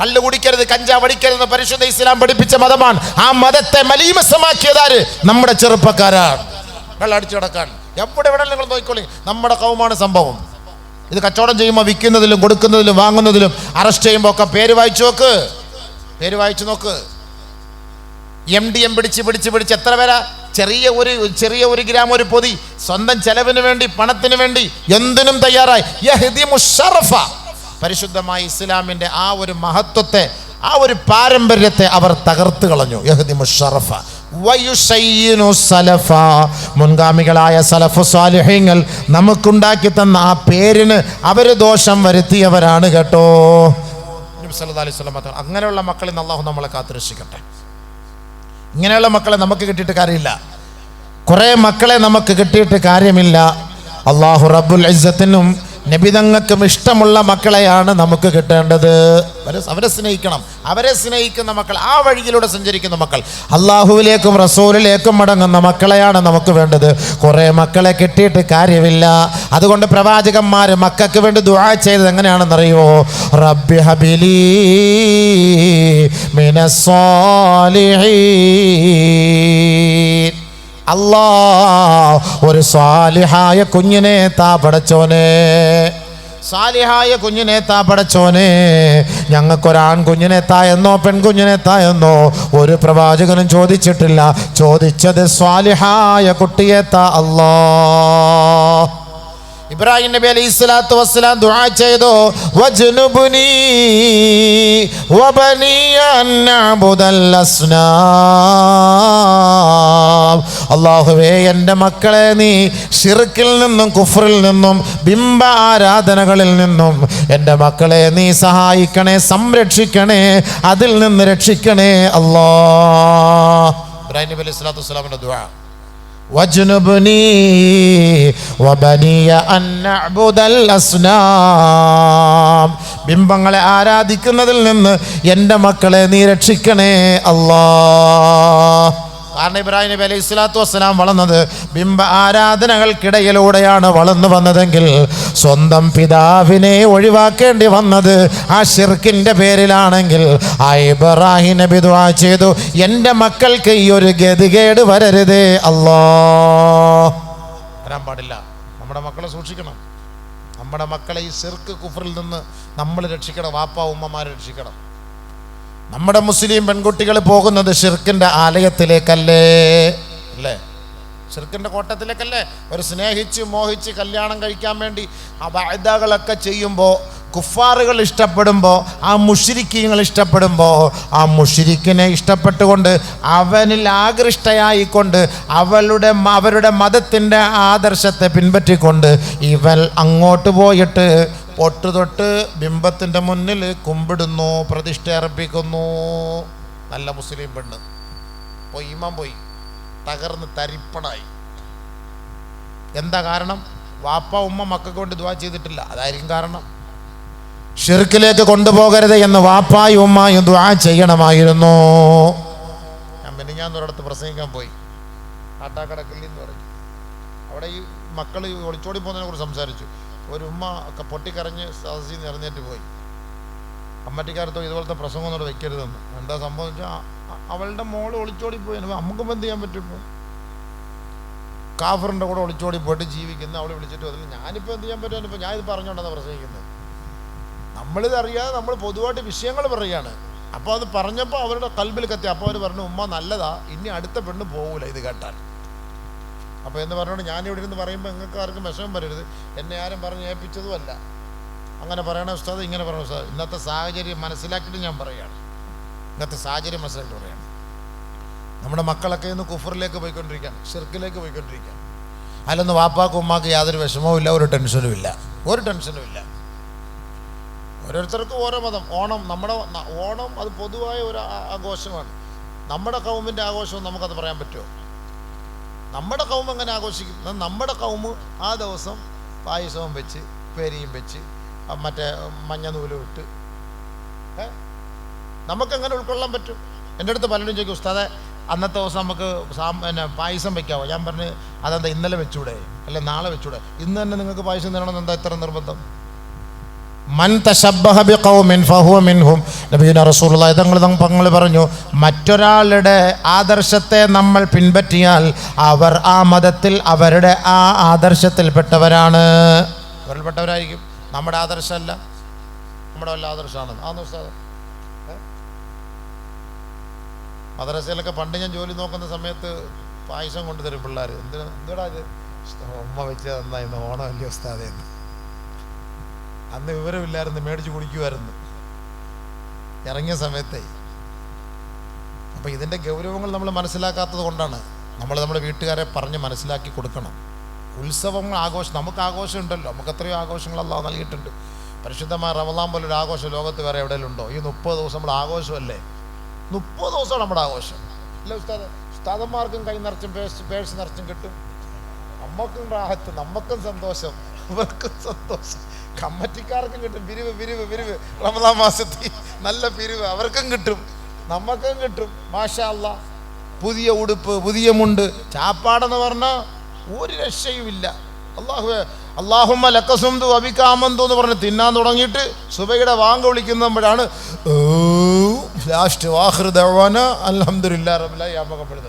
കള്ളു കുടിക്കരുത്, കഞ്ചാവ് അടിക്കരുത്, പരിശുദ്ധ ഇസ്ലാം പഠിപ്പിച്ച മതമാണ്. ആ മതത്തെ മലീമസമാക്കിയതാര്? നമ്മുടെ ചെറുപ്പക്കാരാണ്. വെള്ളം അടിച്ചു കിടക്കാൻ എവിടെ നിങ്ങൾ നോക്കിക്കോളി, നമ്മുടെ കൗമാണ് സംഭവം. ഇത് കച്ചവടം ചെയ്യുമ്പോൾ വിൽക്കുന്നതിലും കൊടുക്കുന്നതിലും വാങ്ങുന്നതിലും അറസ്റ്റ് ചെയ്യുമ്പോൾ ഒക്കെ പേര് വായിച്ചു നോക്ക്. MDM പിടിച്ച് എത്ര പേരാ? ചെറിയ ഒരു ഗ്രാം ഒരു പൊതി സ്വന്തം ചെലവിന് വേണ്ടി, പണത്തിന് വേണ്ടി എന്തിനും തയ്യാറായി. യഹ്ദിമു ശറഫ, പരിശുദ്ധമായ ഇസ്ലാമിൻ്റെ ആ ഒരു മഹത്വത്തെ, ആ ഒരു പാരമ്പര്യത്തെ അവർ തകർത്ത് കളഞ്ഞു. യഹ്ദിമു ശറഫ വയുസയ്യിനു സലഫ, മുൻഗാമികളായ സലഫു സാലിഹീങ്ങൾ നമുക്കുണ്ടാക്കി തന്ന ആ പേരിന് അവർ ദോഷം വരുത്തിയവരാണ് കേട്ടോ. നബി സല്ലല്ലാഹു അലൈഹി വസല്ലം അങ്ങനെയുള്ള മക്കളിൽ നിന്ന് അല്ലാഹു നമ്മളെ കാത്തുരക്ഷിക്കട്ടെ. ഇങ്ങനെയുള്ള മക്കളെ നമുക്ക് കിട്ടിയിട്ട് കാര്യമില്ല. കുറേ മക്കളെ നമുക്ക് കിട്ടിയിട്ട് കാര്യമില്ല. അല്ലാഹു റബ്ബുൽ ഇസ്സത്തിനും നബിതങ്ങൾക്കും ഇഷ്ടമുള്ള മക്കളെയാണ് നമുക്ക് കിട്ടേണ്ടത്. അവരെ സ്നേഹിക്കണം. അവരെ സ്നേഹിക്കുന്ന മക്കൾ, ആ വഴിയിലൂടെ സഞ്ചരിക്കുന്ന മക്കൾ, അള്ളാഹുവിലേക്കും റസൂലിലേക്കും മടങ്ങുന്ന മക്കളെയാണ് നമുക്ക് വേണ്ടത്. കുറേ മക്കളെ കിട്ടിയിട്ട് കാര്യമില്ല. അതുകൊണ്ട് പ്രവാചകന്മാർ മക്കൾക്ക് വേണ്ടി ദുആ ചെയ്തത് എങ്ങനെയാണെന്നറിയോ? റബ്ബി ഹബിലി മിനസ്സാലിഹീൻ, അല്ലാ ഒരു സാലിഹായ കുഞ്ഞിനെ താ പടച്ചോനെ, സാലിഹായ കുഞ്ഞിനെ താ പടച്ചോനെ. ഞങ്ങൾക്കൊരാൺ കുഞ്ഞിനെ താ എന്നോ പെൺകുഞ്ഞിനെ താ എന്നോ ഒരു പ്രവാചകനും ചോദിച്ചിട്ടില്ല. ചോദിച്ചത് സ്വാലിഹായ കുട്ടിയെ താ അല്ലാ. ഇബ്രാഹിം നബി അലൈഹിസ്സലാത്തു വസ്സലാം ദുആ ചെയ്തു, വജ്നുബ്നി വബനിയ അൻ നഅ്ബുദൽ അസ്നാം. അല്ലാഹുവേ, എൻ്റെ മക്കളെ നീ ശിർക്കിൽ നിന്നും കുഫ്റിൽ നിന്നും ബിംബ ആരാധനകളിൽ നിന്നും എൻ്റെ മക്കളെ നീ സഹായിക്കണേ, സംരക്ഷിക്കണേ, അതിൽ നിന്ന് രക്ഷിക്കണേ അല്ലാഹ്. ഇബ്രാഹിം നബി അലൈഹിസ്സലാത്തു വസ്സലാമിന്റെ ദുആ, വജ്നുബ്നി വബനിയ അൻ നഅ്ബുദൽ അസ്നാം. ബിംബങ്ങളെ ആരാധിക്കുന്നതിൽ നിന്ന് എൻ്റെ മക്കളെ നീ രക്ഷിക്കണേ അല്ലാഹ്. കാരണം ഇബ്രാഹിം നബി അലൈഹി സ്വലാത്തു വസ്സലാം വളർന്നത് ബിംബ ആരാധനകൾക്കിടയിലൂടെയാണ് വളർന്നു വന്നതെങ്കിൽ സ്വന്തം പിതാവിനെ ഒഴിവാക്കേണ്ടി വന്നത് ആ ശിർക്കിൻ്റെ പേരിലാണെങ്കിൽ ആ ഇബ്രാഹിം നബി ദുആ ചെയ്തു, എൻ്റെ മക്കൾക്ക് ഈ ഒരു ഗതികേട് വരരുതേ അല്ലാഹ്. വരാൻ പാടില്ല. നമ്മുടെ മക്കളെ സൂക്ഷിക്കണം. നമ്മുടെ മക്കളെ ഈ ശിർക്ക് കുഫറിൽ നിന്ന് നമ്മൾ രക്ഷിക്കണം. വാപ്പ ഉമ്മമാരെ രക്ഷിക്കണം. നമ്മുടെ മുസ്ലിം പെൺകുട്ടികൾ പോകുന്നത് ഷിർക്കിൻ്റെ ആലയത്തിലേക്കല്ലേ, അല്ലേ? ഷിർക്കിൻ്റെ കോട്ടത്തിലേക്കല്ലേ? ഒരു സ്നേഹിച്ച് മോഹിച്ച് കല്യാണം കഴിക്കാൻ വേണ്ടി ആ വഅദകളൊക്കെ ചെയ്യുമ്പോൾ, കുഫാറുകൾ ഇഷ്ടപ്പെടുമ്പോൾ, ആ മുശ്രിക്കീങ്ങൾ ഇഷ്ടപ്പെടുമ്പോൾ, ആ മുശ്രിക്കിനെ ഇഷ്ടപ്പെട്ടുകൊണ്ട് അവനിൽ ആകൃഷ്ടയായിക്കൊണ്ട് അവരുടെ മതത്തിൻ്റെ ആദർശത്തെ പിൻപറ്റിക്കൊണ്ട് ഇവൻ അങ്ങോട്ട് പോയിട്ട് പൊട്ടുതൊട്ട് ബിംബത്തിൻ്റെ മുന്നിൽ കുമ്പിടുന്നു, പ്രതിഷ്ഠ അർപ്പിക്കുന്നു. നല്ല മുസ്ലിം പെണ്ണ് പോയി, ഈമാൻ പോയി, തകർന്ന് തരിപ്പണായി. എന്താ കാരണം? വാപ്പ ഉമ്മ മക്കൾക്ക് കൊണ്ട് ദുആ ചെയ്തിട്ടില്ല, അതായിരിക്കും കാരണം. ഷിർക്കിലേക്ക് കൊണ്ടുപോകരുത് എന്ന് വാപ്പായും ഉമ്മായും ദുആ ചെയ്യണമായിരുന്നു. ഞാൻ ഒരിടത്ത് പ്രസംഗിക്കാൻ പോയി, കാട്ടാക്കടക്കല്ലി എന്ന് പറയും. അവിടെ ഈ മക്കൾ ഒളിച്ചോടി പോകുന്നതിനെ കുറിച്ച് സംസാരിച്ചു. ഒരു ഉമ്മ ഒക്കെ പൊട്ടിക്കരഞ്ഞ് സദസ്സിൽ നിന്ന് ഇറങ്ങിയിട്ട് പോയി. കമ്മറ്റിക്കാരത്തോ ഇതുപോലത്തെ പ്രസംഗമൊന്നും അവിടെ വെക്കരുതെന്ന്. എന്താ സംഭവം വെച്ചാൽ അവളുടെ മോള് ഒളിച്ചോടി പോയി. നമുക്കും എന്ത് ചെയ്യാൻ പറ്റും? ഇപ്പോൾ കാഫറിൻ്റെ കൂടെ ഒളിച്ചോടി പോയിട്ട് ജീവിക്കുന്ന അവളെ വിളിച്ചിട്ട് അതിൽ ഞാനിപ്പോൾ എന്ത് ചെയ്യാൻ പറ്റും? ഇപ്പോൾ ഞാനിത് പറഞ്ഞുകൊണ്ടാണ് പ്രസംഗിക്കുന്നത്. നമ്മളിത് അറിയാതെ നമ്മൾ പൊതുവായിട്ട് വിഷയങ്ങൾ പറയുകയാണ്. അപ്പോൾ അത് പറഞ്ഞപ്പോൾ അവരുടെ കൽബിൽ കത്തി. അപ്പോൾ അവർ പറഞ്ഞു, ഉമ്മ നല്ലതാ, ഇനി അടുത്ത പെണ്ണ് പോകൂല ഇത് കേട്ടാൽ. അപ്പോൾ എന്ന് പറഞ്ഞുകൊണ്ട് ഞാനിവിടെ ഇരുന്ന് പറയുമ്പോൾ നിങ്ങൾക്ക് ആർക്കും വിഷമം വരരുത്, എന്നെ ആരും പറഞ്ഞ് ഏൽപ്പിച്ചതുമല്ല. അങ്ങനെ പറയണ ഉസ്താദ്, ഇങ്ങനെ പറയണ ഉസ്താദ്. ഇന്നത്തെ സാഹചര്യം മനസ്സിലാക്കിയിട്ട് ഞാൻ പറയുകയാണ്. ഇന്നത്തെ സാഹചര്യം മനസ്സിലാക്കിയിട്ട് പറയുകയാണ്. നമ്മുടെ മക്കളൊക്കെ ഇന്ന് കുഫറിലേക്ക് പോയിക്കൊണ്ടിരിക്കുകയാണ്, ഷിർക്കിലേക്ക് പോയിക്കൊണ്ടിരിക്കുകയാണ്. അതിലൊന്നും വാപ്പാക്കും ഉമ്മാക്ക് യാതൊരു വിഷമവും ഇല്ല, ഒരു ടെൻഷനും ഇല്ല. ഓരോരുത്തർക്കും ഓരോ മതം. നമ്മുടെ ഓണം അത് പൊതുവായ ഒരു ആഘോഷമാണ്. നമ്മുടെ കൗമിൻ്റെ ആഘോഷവും നമുക്കത് പറയാൻ പറ്റുമോ? നമ്മുടെ കൗമ് എങ്ങനെ ആഘോഷിക്കും? നമ്മുടെ കൗമ് ആ ദിവസം പായസവും വെച്ച് പേരിയും വെച്ച് മറ്റേ മഞ്ഞ നൂലും ഇട്ട് നമുക്കെങ്ങനെ ഉൾക്കൊള്ളാൻ പറ്റും? എൻ്റെ അടുത്ത് പലരും ചോദിക്കും, ഉസ്താദെ അന്നത്തെ ദിവസം നമുക്ക് പായസം വെക്കാമോ? ഞാൻ പറഞ്ഞ് അതെന്താ ഇന്നലെ വെച്ചൂടെ, അല്ലെ നാളെ വെച്ചൂടെ? ഇന്ന് തന്നെ നിങ്ങൾക്ക് പായസം തരണമെന്ന് എന്താ ഇത്ര നിർബന്ധം? മൻ തശബ്ബഹ ബിഖൗമിൻ ഫഹുവ മിൻഹും. നബിയുനാ റസൂലുള്ളാഹി തങ്ങൾ പറഞ്ഞു, മറ്റൊരാളുടെ ആദർശത്തെ നമ്മൾ പിൻപറ്റിയാൽ അവർ ആ മതത്തിൽ അവരുടെ ആ ആദർശത്തിൽപ്പെട്ടവരാണ്. അവരിൽപ്പെട്ടവരായിരിക്കും. നമ്മുടെ ആദർശമല്ല, നമ്മുടെ വല്ല ആദർശമാണ്. ആന്ന് ഉസ്താദ്, മദ്രസയിലൊക്കെ പണ്ട് ഞാൻ ജോലി നോക്കുന്ന സമയത്ത് പായസം കൊണ്ടുതരും പിള്ളേർ. എന്തിനാ ഇത്? ഉമ്മ വെച്ച് തന്നായിരുന്നു, ഓണമല്ലേ ഉസ്താദേ എന്ന്. അന്ന് വിവരമില്ലായിരുന്നു, മേടിച്ച് കുടിക്കുമായിരുന്നു ഇറങ്ങിയ സമയത്തേ. അപ്പം ഇതിൻ്റെ ഗൗരവങ്ങൾ നമ്മൾ മനസ്സിലാക്കാത്തത് കൊണ്ടാണ്. നമ്മൾ നമ്മുടെ വീട്ടുകാരെ പറഞ്ഞ് മനസ്സിലാക്കി കൊടുക്കണം. ഉത്സവങ്ങൾ, ആഘോഷം, നമുക്ക് ആഘോഷം ഉണ്ടല്ലോ, നമുക്ക് എത്രയോ ആഘോഷങ്ങൾ അല്ലാഹു നൽകിയിട്ടുണ്ട്. പരിശുദ്ധമായ റമളാൻ പോലൊരു ആഘോഷം ലോകത്ത് വേറെ എവിടെയെങ്കിലും ഉണ്ടോ? ഈ 30 ദിവസം നമ്മൾ ആഘോഷമല്ലേ? 30 ദിവസമാണ് നമ്മുടെ ആഘോഷം അല്ലേ ഉസ്താദ്? ഉസ്താദന്മാർക്കും കൈ നിറച്ചും പേഴ്സ് നിറച്ചും കിട്ടും. നമ്മൾക്കും റാഹത്ത്, നമ്മൾക്കും സന്തോഷം, അവർക്കും സന്തോഷം, കമ്മറ്റിക്കാർക്കും കിട്ടും. പിരിവ് റമളാൻ മാസത്തിൽ നല്ല പിരിവ് അവർക്കും കിട്ടും, നമ്മൾക്കും കിട്ടും. മാഷാ അല്ലാഹ്. പുതിയ ഉടുപ്പ്, പുതിയ മുണ്ട്, ചാപ്പാടെന്ന് പറഞ്ഞാൽ ഒരു രക്ഷയുമില്ല. അല്ലാഹുമ്മ ലക സുംതു വബിക ആമന്തു എന്ന് പറഞ്ഞ് തിന്നാൻ തുടങ്ങിയിട്ട് സുബഹിയുടെ വാങ്ക് വിളിക്കുമ്പോഴാണ് ലാസ്റ്റ് വാഖിറു ദഅവാന അൽഹംദുലില്ലാഹി റബ്ബിൽ ആലമീൻ.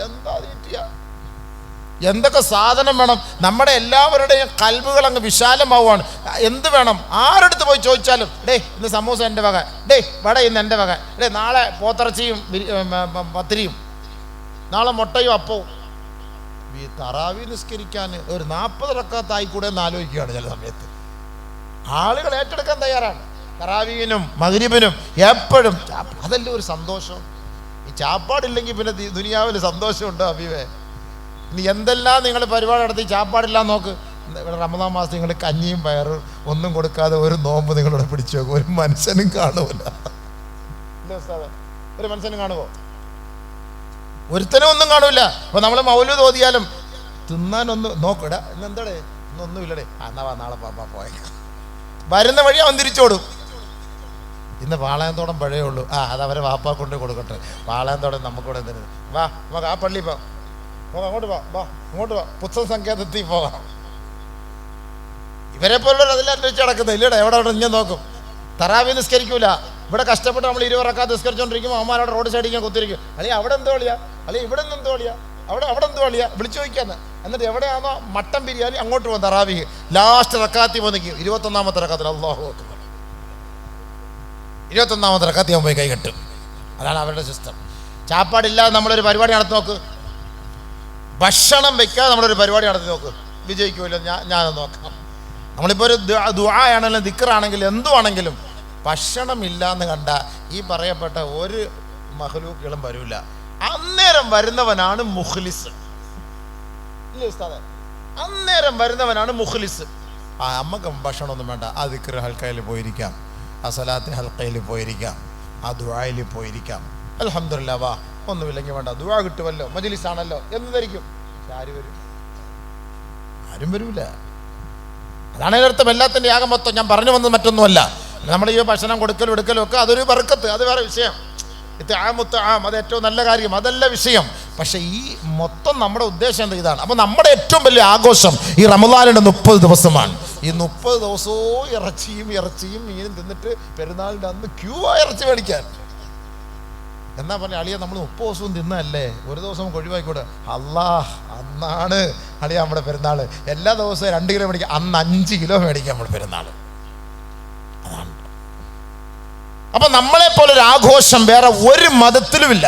എന്താ തീറ്റിയ? എന്തൊക്കെ സാധനം വേണം? നമ്മുടെ എല്ലാവരുടെയും കൽബുകൾ അങ്ങ് വിശാലമാവുകയാണ്. എന്ത് വേണം? ആരെടുത്ത് പോയി ചോദിച്ചാലും, ഇന്ന് സമൂസ എൻ്റെ വക, വട ഇന്ന് എൻ്റെ വക, നാളെ പോത്തിറച്ചിയും പത്തിരിയും, നാളെ മുട്ടയും അപ്പവും. ഈ തറാവി നിസ്കരിക്കാൻ ഒരു 40 റക്അത്തായി കൂടെ എന്ന് ആലോചിക്കുകയാണ് ചില സമയത്ത്. ആളുകൾ ഏറ്റെടുക്കാൻ തയ്യാറാണ്. തറാവീനും മഗ്രിബിനും എപ്പോഴും അതല്ലേ ഒരു സന്തോഷം. ഈ ചാപ്പാടില്ലെങ്കിൽ പിന്നെ ദുനിയാവിൽ സന്തോഷമുണ്ടോ ഹബീബേ? ഇനി എന്തെല്ലാം നിങ്ങൾ പരിപാടി നടത്തി ചാപ്പാടില്ല നോക്ക്. ഇവിടെ റമളാൻ മാസം നിങ്ങൾ കഞ്ഞിയും പയറും ഒന്നും കൊടുക്കാതെ ഒരു നോമ്പ് നിങ്ങളിവിടെ പിടിച്ചു നോക്കും, ഒരു മനുഷ്യനും കാണൂല. ഒരു മനുഷ്യനും കാണുമോ? ഒരുത്തനും ഒന്നും കാണൂല. അപ്പൊ നമ്മൾ മൗലൂദ് ഓതിയാലും തിന്നാനൊന്ന് നോക്കിട, ഇന്നെന്താടേ ഇന്നൊന്നുമില്ലടേ, എന്നാ നാളെ പാപ്പാ പോയേക്കാം. വരുന്ന വഴി അവൻ തിരിച്ചോടും. ഇന്ന് പാളയത്തോടം പഴയേ ഉള്ളൂ, അതവരെ വാപ്പാ കൊണ്ട് കൊടുക്കട്ടെ. പാളയത്തോടം നമുക്കിവിടെ എന്തിനു? വാ നമുക്ക് ആ പള്ളി പോകാം, അങ്ങോട്ട് അങ്ങോട്ട് പുസ്തക സങ്കേതത്തിൽ പോകാം. ഇവരെ പോലുള്ളവർ അതെല്ലാം വെച്ച് നടക്കുന്നത് ഇല്ലടേ. എവിടെ ഞാൻ നോക്കും, തറാവി നിസ്കരിക്കൂല. ഇവിടെ കഷ്ടപ്പെട്ട് നമ്മൾ 20 റക്അത്ത് നിസ്കരിച്ചോണ്ടിരിക്കുമ്പോൾ അവന്മാരവിടെ റോഡ് സൈഡിൽ കുത്തിരിക്കും. അല്ലെങ്കിൽ അവിടെ എന്തോ കളിയാ, അല്ലെങ്കിൽ ഇവിടെ നിന്ന് എന്തോ കളിയാ, അവിടെ എന്തോ കളിയാ, വിളിച്ചു ചോദിക്കാന്ന്. എന്നിട്ട് എവിടെയാണോ മട്ടൻ ബിരിയാണി അങ്ങോട്ട് പോകും തറാവി. ലാസ്റ്റ് റക്അത്തിൽ പോയി നിൽക്കും. 21ാമത്തെ റക്അത്തിൽ അല്ലാഹു അക്ബർ, 21ാമത്തെ റക്അത്തിൽ അവൻ പോയി കൈ കെട്ടും. അതാണ് അവരുടെ സിസ്റ്റം. ചാപ്പാടില്ലാതെ നമ്മളൊരു പരിപാടി നടത്തി നോക്ക്, ഭക്ഷണം വെക്കാതെ നമ്മളൊരു പരിപാടി നടത്തി നോക്ക്, വിജയിക്കുമല്ലോ. ഞാനൊന്ന് നോക്കാം. നമ്മളിപ്പോൾ ഒരു ദുആയാണെങ്കിലും ദിക്റാണെങ്കിലും എന്തുവാണെങ്കിലും ഭക്ഷണമില്ല എന്ന് കണ്ട ഈ പറയപ്പെട്ട ഒരു മഖ്ലൂക്കുകളും വരില്ല. അന്നേരം വരുന്നവനാണ് മുഖ്ലിസ്. ഇല്ലേ ഉസ്താദേ? അന്നേരം വരുന്നവനാണ് മുഖ്ലിസ്. അമ്മക്ക് ഭക്ഷണമൊന്നും വേണ്ട, ആ ദിക്ർ ഹൽക്കയിൽ പോയിരിക്കാം, ആ സലാത്ത് ഹൽക്കയിൽ പോയിരിക്കാം, ആ ദുആയിൽ പോയിരിക്കാം. അൽഹംദുലില്ലാ, വാ ഒന്നുമില്ലെങ്കിൽ വേണ്ട, ദുആ കിട്ടുമല്ലോ, മജ്ലിസാണല്ലോ എന്ന് ധരിക്കും. ആര് വരും? ആരും വരൂല. അതാണ് അതിനർത്ഥം. എല്ലാത്തിൻ്റെ ആകെ മൊത്തം ഞാൻ പറഞ്ഞു വന്നത് മറ്റൊന്നുമല്ല. നമ്മൾ ഈ ഭക്ഷണം കൊടുക്കലും എടുക്കലും ഒക്കെ അതൊരു ബർക്കത്ത്, അത് വേറെ വിഷയം. അത് ഏറ്റവും നല്ല കാര്യം, അതല്ല വിഷയം. പക്ഷെ ഈ മൊത്തം നമ്മുടെ ഉദ്ദേശം എന്താ? ഇതാണ്. അപ്പം നമ്മുടെ ഏറ്റവും വലിയ ആഘോഷം ഈ റമളാനിൻ്റെ 30 ദിവസമാണ്. ഈ 30 ദിവസവും ഇറച്ചിയും മീനും തിന്നിട്ട് പെരുന്നാളിൻ്റെ അന്ന് ക്യൂ ആ ഇറച്ചി മേടിക്കാൻ. എന്നാ പറഞ്ഞ അളിയ നമ്മൾ 30 ദിവസവും തിന്നല്ലേ, ഒരു ദിവസം ഒഴിവാക്കിക്കൂടെ? അല്ലാഹ്, അന്നാണ് അളിയ നമ്മുടെ പെരുന്നാൾ. എല്ലാ ദിവസവും 2 കിലോ മേടിക്കാം, അന്ന് 5 കിലോ മേടിക്കാം നമ്മുടെ പെരുന്നാൾ. അതാണ്. അപ്പൊ നമ്മളെ പോലൊരു ആഘോഷം വേറെ ഒരു മതത്തിലുമില്ല.